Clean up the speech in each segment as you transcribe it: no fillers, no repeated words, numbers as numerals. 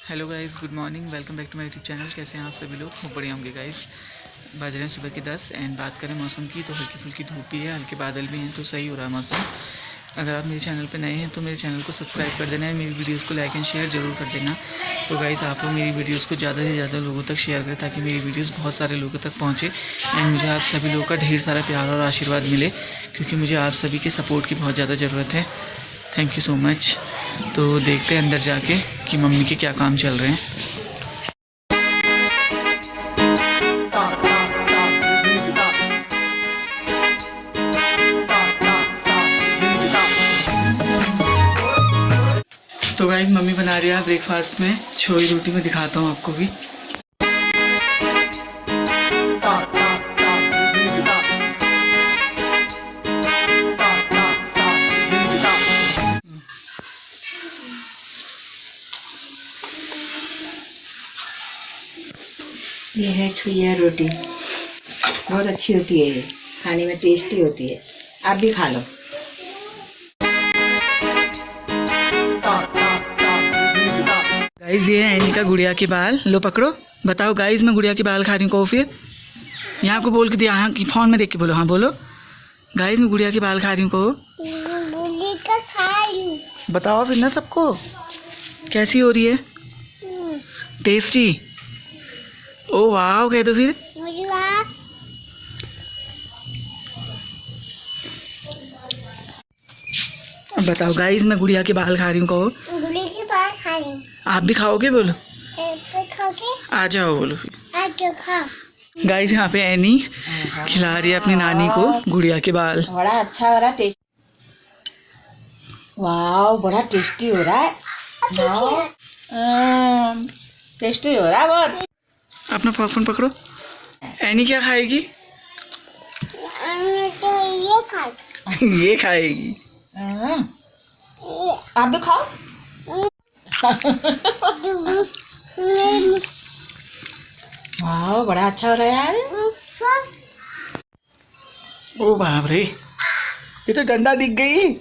Hello guys, good morning, welcome back to my YouTube channel. कैसे हैं आप सभी लोग? खूब बढ़िया होंगे गाइस। बज रहे हैं सुबह के 10 एंड बात करें मौसम की तो हल्की फुल्की धूप भी है, हल्के बादल भी हैं, तो सही हो रहा है मौसम। अगर आप मेरे चैनल पर नए हैं तो मेरे चैनल को सब्सक्राइब कर देना है, मेरी वीडियोस को लाइक एंड शेयर जरूर कर देना। तो गाइस आप लोग मेरी वीडियोस को ज़्यादा से ज़्यादा लोगों तक शेयर करें ताकि मेरी वीडियोस बहुत सारे लोगों तक पहुँचे एंड मुझे आप सभी लोगों का ढेर सारा प्यार और आशीर्वाद मिले, क्योंकि मुझे आप सभी के सपोर्ट की बहुत ज़्यादा ज़रूरत है। Thank you so much. तो देखते हैं अंदर जाके कि मम्मी के क्या काम चल रहे हैं। तो गाइस मम्मी बना रही है ब्रेकफास्ट में छोई रोटी। में दिखाता हूँ आपको भी। ये है छुइया रोटी, बहुत अच्छी होती है, ये खाने में टेस्टी होती है, आप भी खा लो। गाइस ये है एनी का गुड़िया के बाल। लो पकड़ो, बताओ गाइस मैं गुड़िया के बाल खा रही हूँ। कहो फिर, यहाँ को बोल के दिया, हाँ कि फ़ोन में देख के बोलो। हाँ बोलो गाइस मैं गुड़िया के बाल खा रही हूँ। कहो बताओ फिर ना सबको कैसी हो रही है। टेस्टी। ओ वाह, कह दो फिर। अब बताओ गाइस मैं गुड़िया के बाल खा रही हूँ। कहो गुड़िया के बाल खा रही हूँ। आप भी खाओगे? बोलो खाओगे? आ जाओ बोलो फिर। आ जाओ खाओ। गाइस यहाँ पे एनी खिला रही है अपनी नानी को गुड़िया के बाल। बड़ा अच्छा हो रहा है, टेस्ट। वाह बड़ा टेस्टी हो रहा है, टेस्टी हो रहा है बहुत। अपना पॉपकॉर्न पकड़ो। एनी क्या खाएगी? तो ये खा। ये खाएगी। आप भी खाओ। वाह बड़ा अच्छा हो रहा है यार। ओ बाप रे, ये तो डंडा दिख गई।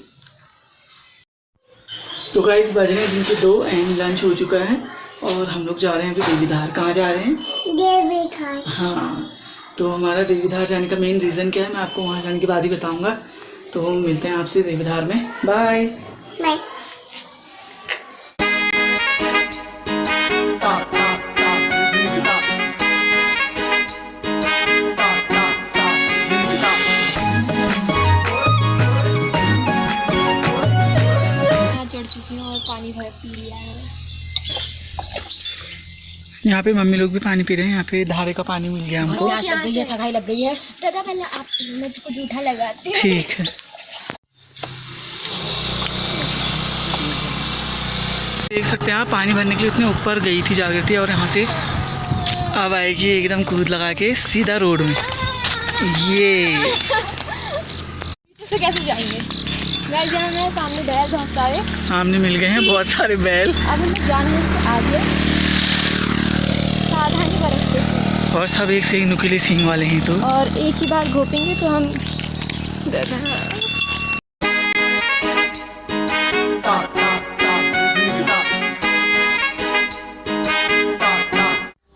तो गाइस बज रहे हैं दिन के 2 एंड लंच हो चुका है और हम लोग जा रहे हैं अभी देवीधार। कहाँ जा रहे हैं? देवीधार। हाँ, तो हमारा देवीधार जाने का मेन रीज़न क्या है मैं आपको वहाँ जाने के बाद ही बताऊँगा। तो मिलते हैं आपसे देवीधार में। Bye bye. चढ़ चुकी हूँ और पानी भर पी लिया है। यहाँ पे मम्मी लोग भी पानी पी रहे हैं। यहाँ पे धारे का पानी मिल गया हमको। प्यास लग गई है, थकाई लग गई है। दादा पहले आप मुझको जूठा लगाते हैं। ठीक है। देख सकते हैं आप, पानी भरने के लिए इतने ऊपर गई थी जागृति और यहाँ से अब आएगी एकदम कूद लगा के सीधा रोड में। ये तो कैसे जाएंगे? गाइस यहाँ मेरे सामने बैल बहुत सारे सामने मिल गए हैं बहुत सारे बैल। अब हम जानने से आगे सावधानी बरतते और सब एक से एक नुकीले सींग वाले हैं। तो और एक ही बार घोपेंगे तो हम डर रहे हैं।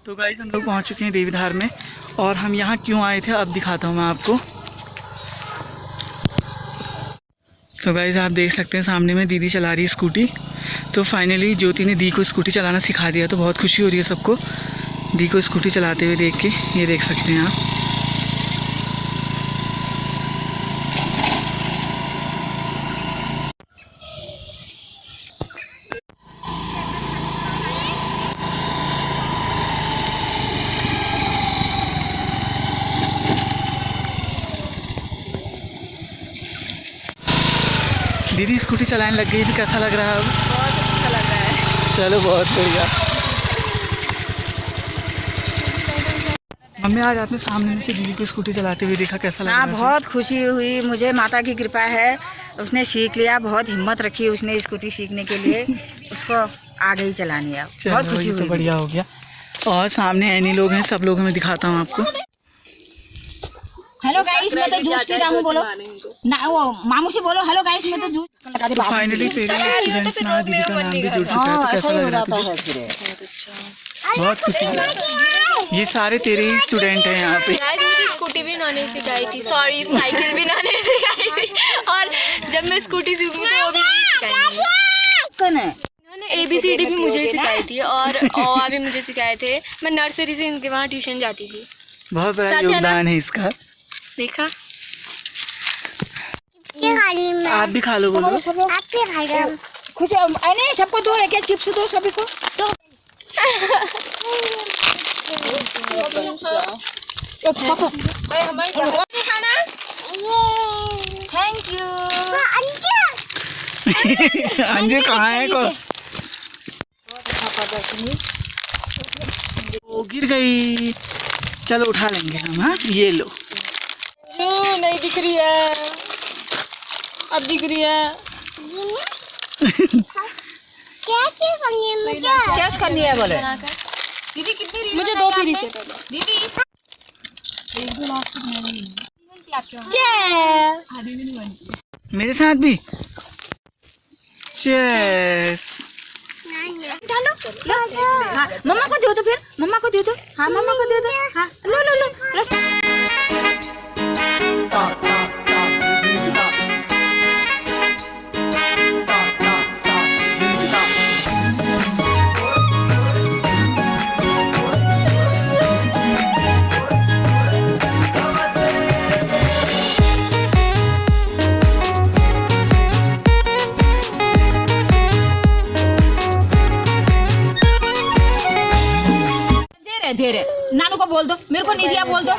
तो गाइस हम लोग पहुँच चुके हैं देवीधार में और हम यहाँ क्यों आए थे अब दिखाता हूँ मैं आपको। तो गाइस आप देख सकते हैं सामने में दीदी चला रही है स्कूटी। तो फाइनली ज्योति ने दी को स्कूटी चलाना सिखा दिया, तो बहुत खुशी हो रही है सबको दी को स्कूटी चलाते हुए देख के। ये देख सकते हैं आप। दीदी स्कूटी चलाने लग गई थी, कैसा लग रहा है अब? बहुत अच्छा लग रहा है। चलो बहुत बढ़िया। मम्मी आज आपने सामने से दीदी को स्कूटी चलाते हुए देखा, कैसा लगा? हाँ बहुत खुशी हुई मुझे, माता की कृपा है, उसने सीख लिया, बहुत हिम्मत रखी उसने स्कूटी सीखने के लिए, उसको आगे ही चलानी है। बहुत खुशी हुई। तो बढ़िया हो गया। और सामने एनी लोग हैं, सब लोग मैं दिखाता हूँ आपको। हेलो गाइस मैं तो जूस पी रहा हूँ, बोलो ना। वो मामू से बोलो हेलो गाइस मैं तो जूस लगा दे। फाइनली पेरेंट्स ना दीदी का नाम भी जुड़ चुका है, तो कैसा लग रहा है तुझे? बहुत खुशी है। ये सारे तेरे ही स्टूडेंट हैं यहाँ पे। गाइस मुझे स्कूटी भी उन्होंने सिखाई थी, सॉरी साइकिल भी उन्होंने सिखाई थी, और जब मैं स्कूटी सीखूंगी तो वो भी सिखाएंगे। उन्होंने ABCD भी मुझे सिखाई थी और अ भी मुझे सिखाए थे। मैं नर्सरी से इनके वहाँ ट्यूशन जाती थी। बहुत बड़ा योगदान है इसका। देखा ये खाली मैं आप भी खा लो बोलो। आप भी खा लो। खुश नहीं, सबको दो, एक एक चिप्स दो सभी को। तो खाना ये थैंक यू। अंजू अंजू कहाँ है को? ओ गिर गई, चलो उठा लेंगे हम। हाँ ये लो। जो नहीं दिख रही है, अब दिख रही है। क्या करनी है मुझे? क्या करनी है बोले? दीदी कितनी मुझे 2 पीरी से दीदी मेरे साथ भी चेस। हाँ मम्मा को दे दो, फिर मम्मा को दे दो। हाँ मम्मा को दे दो। हाँ लो लो लो। दे रहे नानू को बोल दो, मेरे को नहीं दिया बोल दो।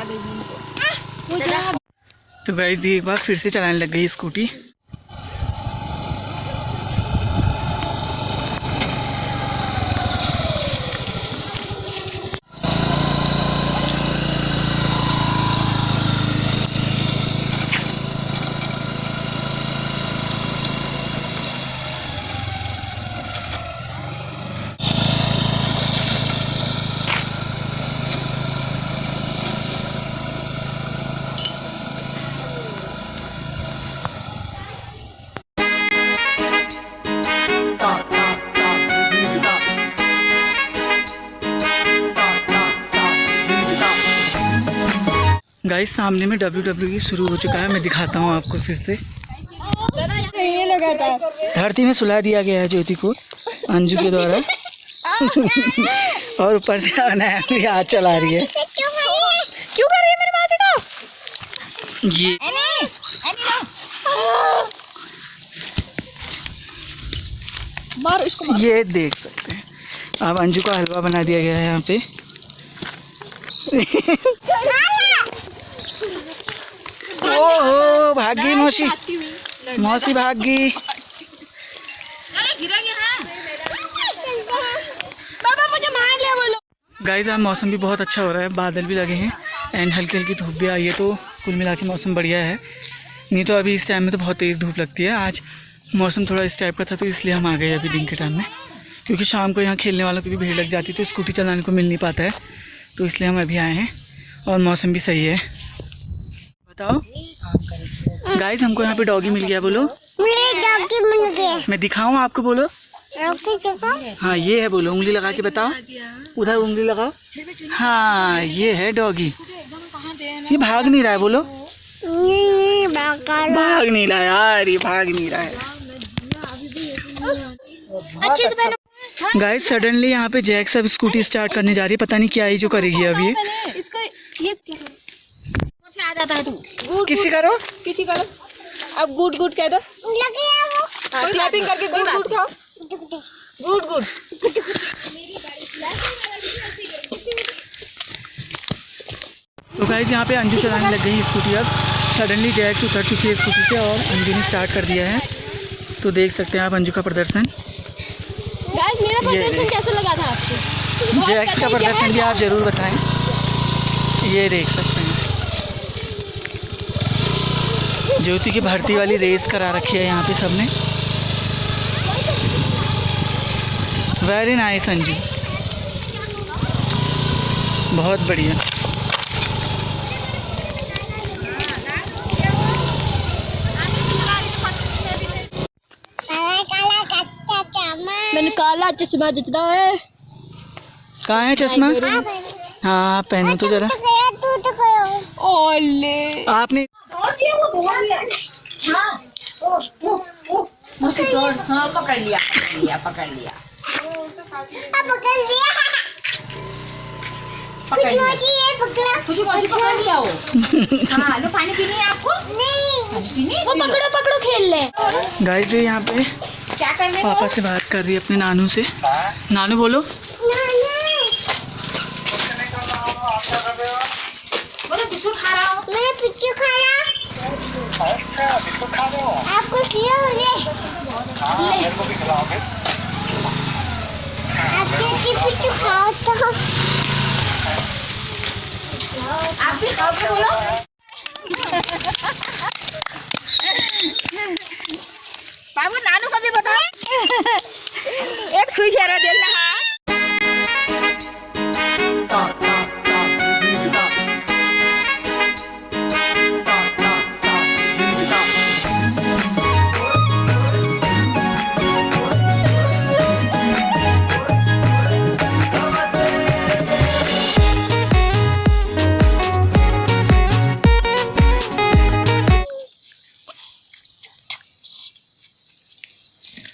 तो गाइस दी एक बार फिर से चलाने लग गई स्कूटी। गाइस सामने में WWE शुरू हो चुका है, मैं दिखाता हूँ आपको फिर से। ये लगा था धरती में सुला दिया गया है ज्योति को अंजू के द्वारा। और ऊपर से अनाया भी हाथ चला रही है। क्यों कर रही है मेरी माँ को? ये मार इसको। ये देख सकते हैं अब अंजू का हलवा बना दिया गया है यहाँ पे। ओहो भागी मौसी, मौसी भागी। पापा मुझे मार लिया बोलो। गाइस आज मौसम भी बहुत अच्छा हो रहा है, बादल भी लगे हैं एंड हल्की हल्की धूप भी आई है, तो कुल मिला के मौसम बढ़िया है। नहीं तो अभी इस टाइम में तो बहुत तेज़ धूप लगती है। आज मौसम थोड़ा इस टाइप का था तो इसलिए हम आ गए अभी दिन के टाइम में, क्योंकि शाम को यहाँ खेलने वालों की भी भीड़ लग जाती है तो स्कूटी चलाने को मिल नहीं पाता है, तो इसलिए हम अभी आए हैं और मौसम भी सही है। बताओ गाइस हमको यहाँ पे डॉगी मिल गया, बोलो। डॉगी मिल गया। मैं दिखाऊँ आपको, बोलो। डॉगी देखो। हाँ ये है, बोलो। उंगली लगा के बताओ, उधर उंगली लगाओ। हाँ ये है डॉगी। ये भाग नहीं रहा है, बोलो। भाग नहीं रहा यार, ये भाग नहीं रहा है। अच्छे से पहनो। गाइस सडनली यहाँ पे जैक्स अब स्कूटी स्टार्ट करने जा रही है, पता नहीं क्या ही जो करेगी अब ये। इसका ये आ जाता है तू। किसी करो, किसी का अब गुड गुड कह दो। लगे वो। क्लैपिंग करके गुड गुड खाओ। Good good. तो गाइस यहाँ पे अंजू चलाने लग गई स्कूटी। अब सडनली जैक्स उतर चुकी है स्कूटी से और अंजू ने स्टार्ट कर दिया है, तो देख सकते हैं आप अंजू का प्रदर्शन। गाइस मेरा प्रदर्शन कैसा लगा था आपको? जैक्स का प्रदर्शन भी आप ज़रूर बताएं। ये देख सकते हैं ज्योति की भर्ती वाली रेस करा रखी है यहाँ पे सबने। वेरी नाइस अंजू, बहुत बढ़िया। मैंने काला चश्मा जचता है। कहाँ है चश्मा? हाँ पहनो तो जरा। तू तो करो। ओले आपने मुझसे दौड़। हाँ पकड़ लिया अब पकड़ लिया। पकड़ लिया। ये पकड़ा। खुशी मौसी पकड़ लिया वो। हाँ लो पानी पीनी है आपको? नहीं। पानी पीनी है? वो पकड़ो पकड़ो खेल ले। गाइस ये यहाँ पे क्या करने पापा से बात कर रही है अपने नानू से। नानू बोलो। बोलो बिस्कुट खा रहा हूँ। मैंने पिच्चू खाया। आपको किया ले। आप कैसे पिच्चू खाओ तो? आप भी खाओगे बोलो। बाबू नानू का भी बताओ। एक खुश चेहरा देना।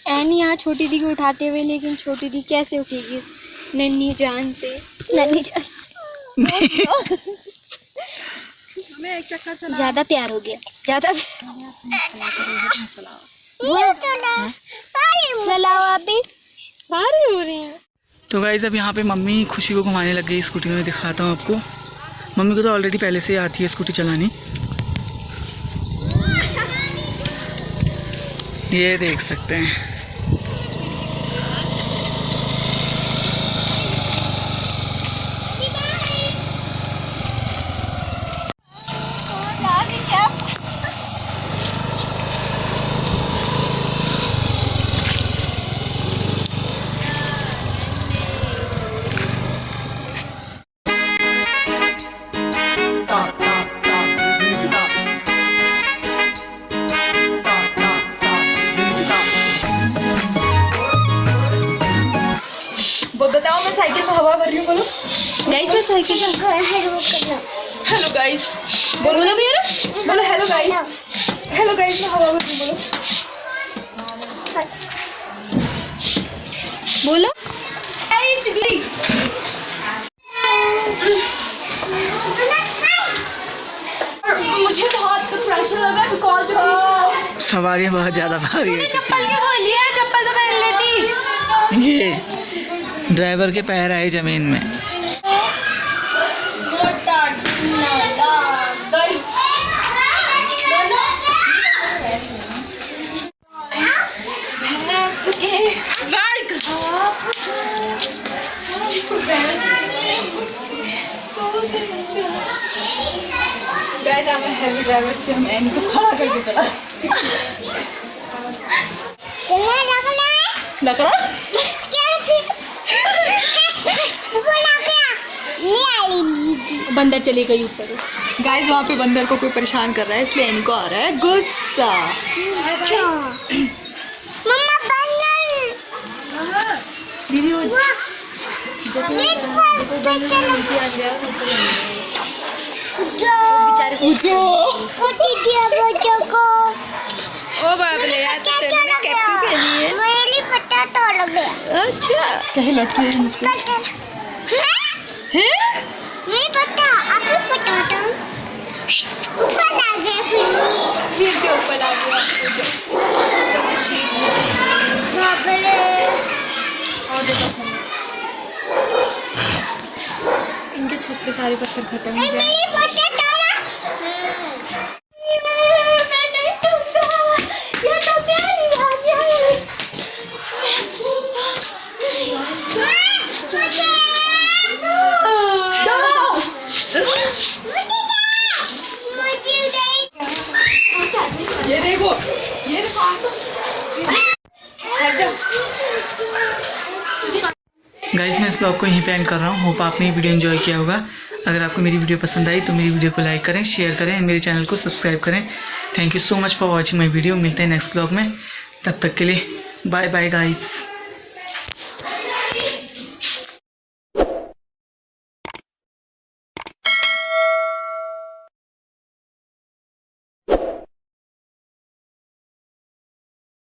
एनी यहाँ छोटी दी को उठाते हुए, लेकिन छोटी दी कैसे उठेगी नन्ही जान से। नन्ही जान ज्यादा प्यार हो गया, ज्यादा चलाओ आप भी। सारे हो रही हैं। तो गाइस अब यहाँ पे मम्मी खुशी को घुमाने लग गई स्कूटी में। दिखाता हूँ आपको। मम्मी को तो ऑलरेडी पहले से आती है स्कूटी चलानी। ये देख सकते हैं। बताओ मैं साइकिल में हवा भर रही हूँ। बोलो गाइस मैं साइकिल हेलो गाइस बोलो भैया। बोलो हेलो गाइस। हेलो गाइस मैं हवा भर रही हूँ। बोलो मुझे बहुत प्रेशर लग रहा है बिकॉज सवारी बहुत ज़्यादा भारी है। चप्पल क्यों खोल लिया? चप्पल तो पहन लेती। ये ड्राइवर के पैर आए जमीन में। हेवी ड्राइवर से हम एनी को खड़ा करके चला। लकड़ा बंदर चली गई ऊपर। गाइस वहाँ पे बंदर को कोई परेशान कर रहा है, इसलिए एनी को आ रहा है गुस्सा। मम्मा बंदर दीदी वो ओ बाप रे यार तेरे ने कैप्टन पहनी है। मेरी पत्ता तोड़ गया। अच्छा कहीं लटकी है मुझको। हैं? नहीं पता। आपको पता था? ऊपर आ गया फिर जो ऊपर आ गया बाप रे। और देखो इनके छत पे सारे पत्थर खत्म हो गए। मेरी पत्ता तोड़ा। मैं नहीं टूटा, ये तो प्यारी बात है। ये देखो ये गाइस मैं इस ब्लॉग को यहीं पे एंड कर रहा हूँ। होप आपने ये वीडियो एंजॉय किया होगा। अगर आपको मेरी वीडियो पसंद आई तो मेरी वीडियो को लाइक करें, शेयर करें एंड मेरे चैनल को सब्सक्राइब करें। Thank you so much for watching my video. मिलते हैं नेक्स्ट ब्लॉग में। तब तक के लिए बाय बाय गाइस।